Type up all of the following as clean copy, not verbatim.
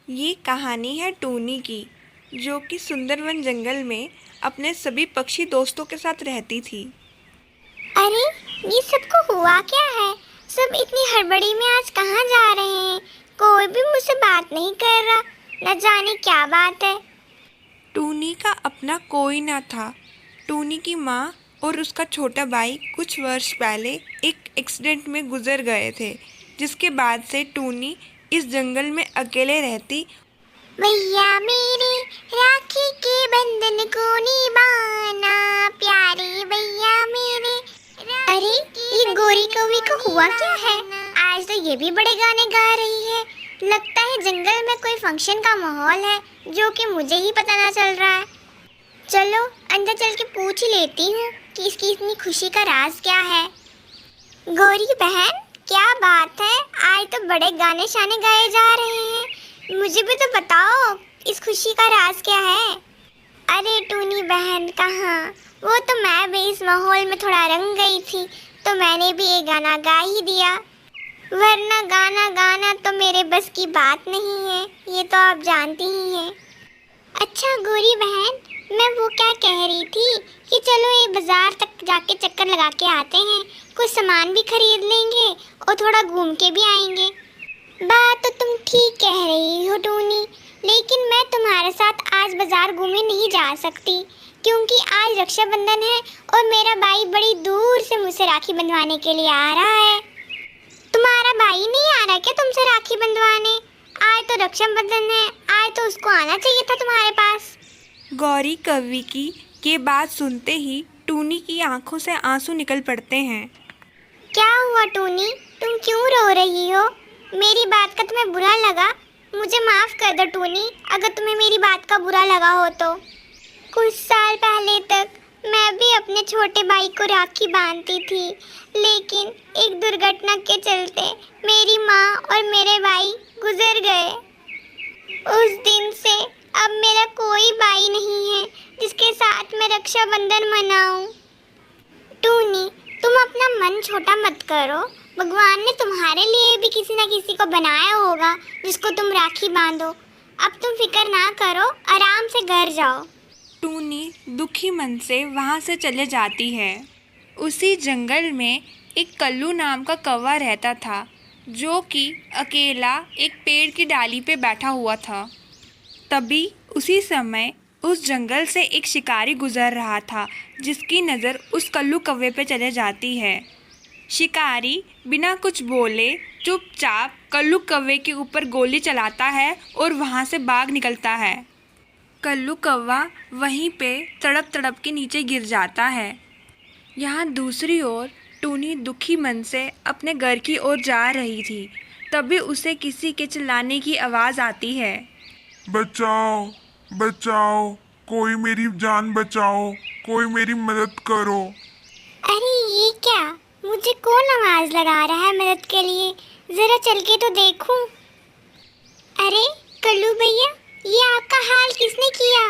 ये कहानी है टूनी की, जो कि सुंदरवन जंगल में अपने सभी पक्षी दोस्तों के साथ रहती थी। अरे, ये सबको हुआ क्या है? सब इतनी हड़बड़ी में आज कहाँ जा रहे हैं? कोई भी मुझसे बात नहीं कर रहा। न जाने क्या बात है। टूनी का अपना कोई न था। टूनी की माँ और उसका छोटा भाई कुछ वर्ष पहले एक एक्सीडेंट में गुजर गए थे, जिसके बाद से टूनी इस जंगल में अकेले रहती। भैया मेरे, राखी के बंधन को निभाना, प्यारे भैया मेरे। अरे, ये गोरी कौवी को हुआ क्या है? आज तो ये भी बड़े गाने गा रही है। लगता है जंगल में कोई फंक्शन का माहौल है, जो कि मुझे ही पता ना चल रहा है। चलो अंदर चल के पूछ ही लेती हूँ कि इसकी इतनी खुशी का राज क्या है। गौरी बहन, क्या बात है? आज तो बड़े गाने शाने गाए जा रहे हैं। मुझे भी तो बताओ, इस खुशी का राज क्या है? अरे टूनी बहन कहाँ? वो तो मैं भी इस माहौल में थोड़ा रंग गई थी, तो मैंने भी एक गाना गा ही दिया। वरना गाना गाना तो मेरे बस की बात नहीं है, ये तो आप जानती ही हैं। अच्छा गौरी बहन, मैं वो क्या कह रही थी कि चलो ये बाजार तक जाके चक्कर लगा के आते हैं, कुछ सामान भी खरीद लेंगे और थोड़ा घूम के भी आएंगे। बात तो तुम ठीक कह रही हो टूनी, लेकिन मैं तुम्हारे साथ आज बाजार घूमने नहीं जा सकती, क्योंकि आज रक्षाबंधन है और मेरा भाई बड़ी दूर से मुझसे राखी बंधवाने के लिए आ रहा है। तुम्हारा भाई नहीं आ रहा क्या तुमसे राखी बंधवाने? आज तो रक्षाबंधन है, आज तो उसको आना चाहिए था तुम्हारे पास। गौरी कौवी की ये बात सुनते ही टूनी की आंखों से आंसू निकल पड़ते हैं। क्या हुआ टूनी, तुम क्यों रो रही हो? मेरी बात का तुम्हें बुरा लगा? मुझे माफ कर दो टूनी, अगर तुम्हें मेरी बात का बुरा लगा हो तो। कुछ साल पहले तक मैं भी अपने छोटे भाई को राखी बांधती थी, लेकिन एक दुर्घटना के चलते मेरी माँ और मेरे भाई गुजर गए। उस दिन से अब मेरा कोई भाई नहीं है जिसके साथ मैं रक्षाबंधन मनाऊं। टूनी, तुम अपना मन छोटा मत करो। भगवान ने तुम्हारे लिए भी किसी न किसी को बनाया होगा जिसको तुम राखी बांधो। अब तुम फिक्र ना करो, आराम से घर जाओ। टूनी दुखी मन से वहाँ से चले जाती है। उसी जंगल में एक कल्लू नाम का कौवा रहता था, जो कि अकेला एक पेड़ की डाली पे बैठा हुआ था। तभी उसी समय उस जंगल से एक शिकारी गुजर रहा था, जिसकी नज़र उस कल्लू कौवे पे चले जाती है। शिकारी बिना कुछ बोले चुपचाप कल्लू कौवे के ऊपर गोली चलाता है और वहाँ से भाग निकलता है। कल्लू कौवा वहीं पे तड़प तड़प के नीचे गिर जाता है। यहाँ दूसरी ओर टूनी दुखी मन से अपने घर की ओर जा रही थी। तभी उसे किसी के चिल्लाने की आवाज़ आती है। बचाओ, बचाओ, कोई मेरी जान बचाओ, कोई मेरी मदद करो। अरे ये क्या? मुझे कौन आवाज लगा रहा है मदद के लिए? जरा चल के तो देखूं। अरे कल्लू भैया, ये आपका हाल किसने किया?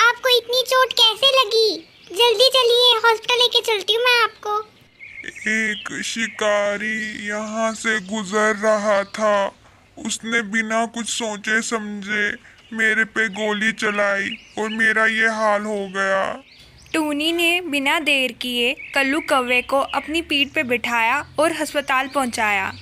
आपको इतनी चोट कैसे लगी? जल्दी चलिए, हॉस्पिटल लेके चलती हूँ मैं आपको। एक शिकारी यहाँ से गुजर रहा था। उसने बिना कुछ सोचे समझे मेरे पे गोली चलाई और मेरा ये हाल हो गया। टूनी ने बिना देर किए कल्लू कौवे को अपनी पीठ पे बिठाया और अस्पताल पहुंचाया।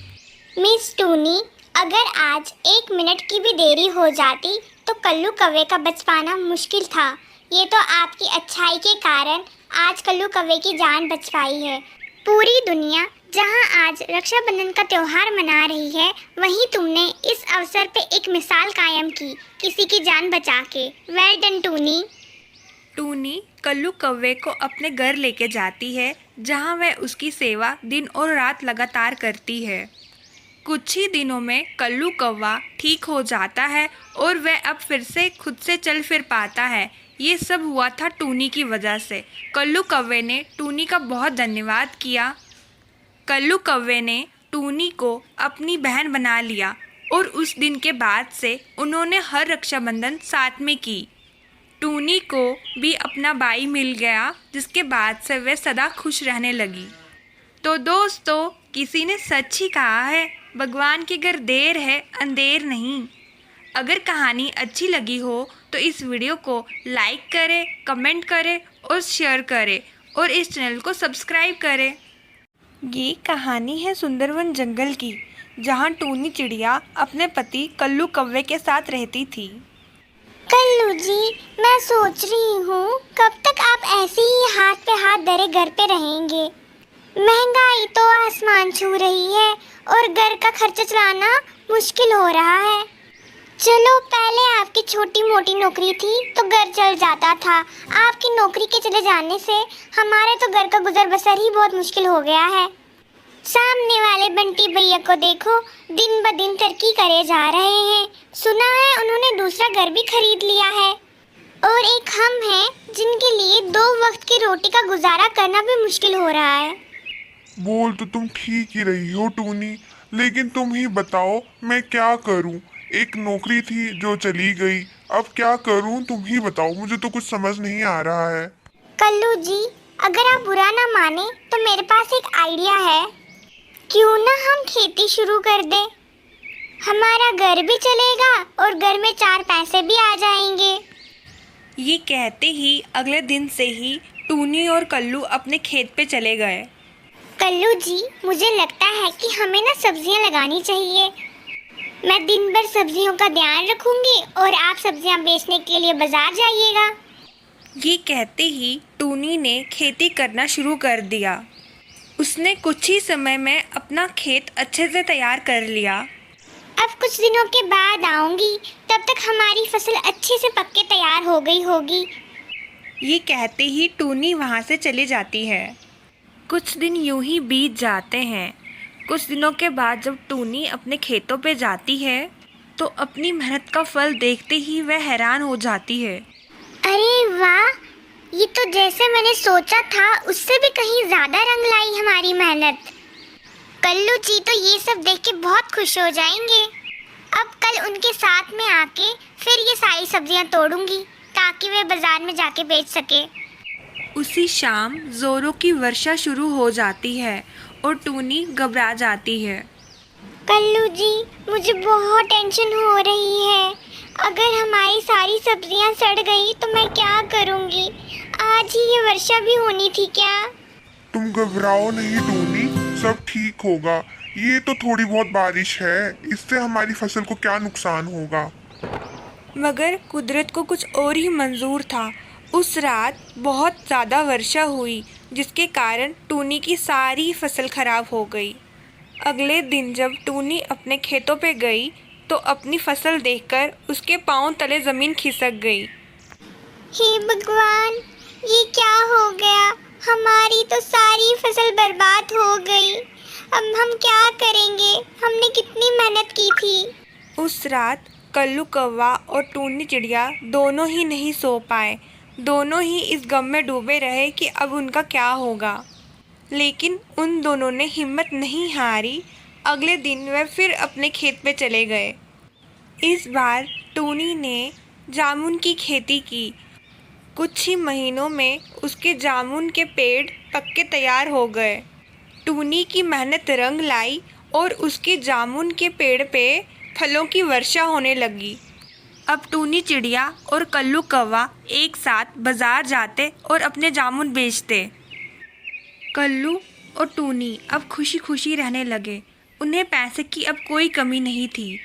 मिस टूनी, अगर आज 1 मिनट की भी देरी हो जाती तो कल्लू कौवे का बच पाना मुश्किल था। ये तो आपकी अच्छाई के कारण आज कल्लू कौवे की जान बच पाई है। पूरी दुनिया जहां आज रक्षाबंधन का त्योहार मना रही है, वहीं तुमने इस अवसर पे एक मिसाल कायम की, किसी की जान बचा के। Well done Tuni. टूनी कल्लू कौवे को अपने घर लेके जाती है, जहां वह उसकी सेवा दिन और रात लगातार करती है। कुछ ही दिनों में कल्लू कौवा ठीक हो जाता है और वह अब फिर से खुद से चल फिर पाता है। ये सब हुआ था टूनी की वजह से। कल्लू कौवे ने टूनी का बहुत धन्यवाद किया। कल्लू कौवे ने टूनी को अपनी बहन बना लिया और उस दिन के बाद से उन्होंने हर रक्षाबंधन साथ में की। टूनी को भी अपना भाई मिल गया, जिसके बाद से वे सदा खुश रहने लगी। तो दोस्तों, किसी ने सच ही कहा है, भगवान के घर देर है अंधेर नहीं। अगर कहानी अच्छी लगी हो तो इस वीडियो को लाइक करें, कमेंट करें और शेयर करें और इस चैनल को सब्सक्राइब करें। ये कहानी है सुंदरवन जंगल की, जहाँ टूनी चिड़िया अपने पति कल्लू कौवे के साथ रहती थी। कल्लू जी, मैं सोच रही हूँ कब तक आप ऐसे ही हाथ पे हाथ धरे घर पे रहेंगे। महंगाई तो आसमान छू रही है और घर का खर्चा चलाना मुश्किल हो रहा है। चलो, पहले आपकी छोटी मोटी नौकरी थी तो घर चल जाता था। आपकी नौकरी के चले जाने से हमारे तो घर का गुजर बसर ही बहुत मुश्किल हो गया है। सामने वाले बंटी भैया को देखो, दिन ब दिन तरक्की करे जा रहे हैं। सुना है उन्होंने दूसरा घर भी खरीद लिया है। और एक हम हैं जिनके लिए 2 वक्त की रोटी का गुजारा करना भी मुश्किल हो रहा है। बोल तो तुम ठीक ही रही हो टूनी, लेकिन तुम ही बताओ मैं क्या करूं। एक नौकरी थी जो चली गई, अब क्या करूं तुम ही बताओ, मुझे तो कुछ समझ नहीं आ रहा है। कल्लू जी, अगर आप बुरा ना माने तो मेरे पास एक आइडिया है। क्यों ना हम खेती शुरू कर दें? हमारा घर भी चलेगा और घर में 4 पैसे भी आ जाएंगे। ये कहते ही अगले दिन से ही टूनी और कल्लू अपने खेत पे चले गए। कल्लू जी, मुझे लगता है कि हमें ना सब्जियां लगानी चाहिए। मैं दिन भर सब्जियों का ध्यान रखूंगी और आप सब्जियां बेचने के लिए बाजार जाइएगा। ये कहते ही टूनी ने खेती करना शुरू कर दिया। उसने कुछ ही समय में अपना खेत अच्छे से तैयार कर लिया। अब कुछ दिनों के बाद आऊंगी, तब तक हमारी फसल अच्छे से पक के तैयार हो गई होगी। ये कहते ही टूनी वहाँ से चली जाती है। कुछ दिन यूं ही बीत जाते हैं। कुछ दिनों के बाद जब टूनी अपने खेतों पे जाती है तो अपनी मेहनत का फल देखते ही वह हैरान हो जाती है। अरे वाह, ये तो जैसे मैंने सोचा था उससे भी कहीं ज़्यादा रंग लाई हमारी मेहनत। कल्लू जी तो ये सब देख के बहुत खुश हो जाएंगे। अब कल उनके साथ में आके फिर ये सारी सब्जियां तोड़ूंगी ताकि वे बाजार में जाके बेच सके। उसी शाम जोरों की वर्षा शुरू हो जाती है और टूनी घबरा जाती है। कल्लू जी, मुझे बहुत टेंशन हो रही है। अगर हमारी सारी सब्जियां सड़ गई तो मैं क्या करूंगी? आज ही ये वर्षा भी होनी थी क्या? तुम घबराओ नहीं टूनी, सब ठीक होगा। ये तो थोड़ी बहुत बारिश है, इससे हमारी फसल को क्या नुकसान होगा। मगर कुदरत को कुछ और ही मंजूर था। उस रात बहुत ज़्यादा वर्षा हुई, जिसके कारण टूनी की सारी फसल खराब हो गई। अगले दिन जब टूनी अपने खेतों पे गई तो अपनी फसल देखकर उसके पांव तले ज़मीन खिसक गई। हे भगवान, ये क्या हो गया? हमारी तो सारी फसल बर्बाद हो गई। अब हम क्या करेंगे? हमने कितनी मेहनत की थी। उस रात कल्लू कौवा और टूनी चिड़िया दोनों ही नहीं सो पाए। दोनों ही इस गम में डूबे रहे कि अब उनका क्या होगा। लेकिन उन दोनों ने हिम्मत नहीं हारी। अगले दिन वे फिर अपने खेत पे चले गए। इस बार टूनी ने जामुन की खेती की। कुछ ही महीनों में उसके जामुन के पेड़ पक के तैयार हो गए। टूनी की मेहनत रंग लाई और उसके जामुन के पेड़ पे फलों की वर्षा होने लगी। अब टूनी चिड़िया और कल्लू कौवा एक साथ बाजार जाते और अपने जामुन बेचते। कल्लू और टूनी अब खुशी खुशी रहने लगे। उन्हें पैसे की अब कोई कमी नहीं थी।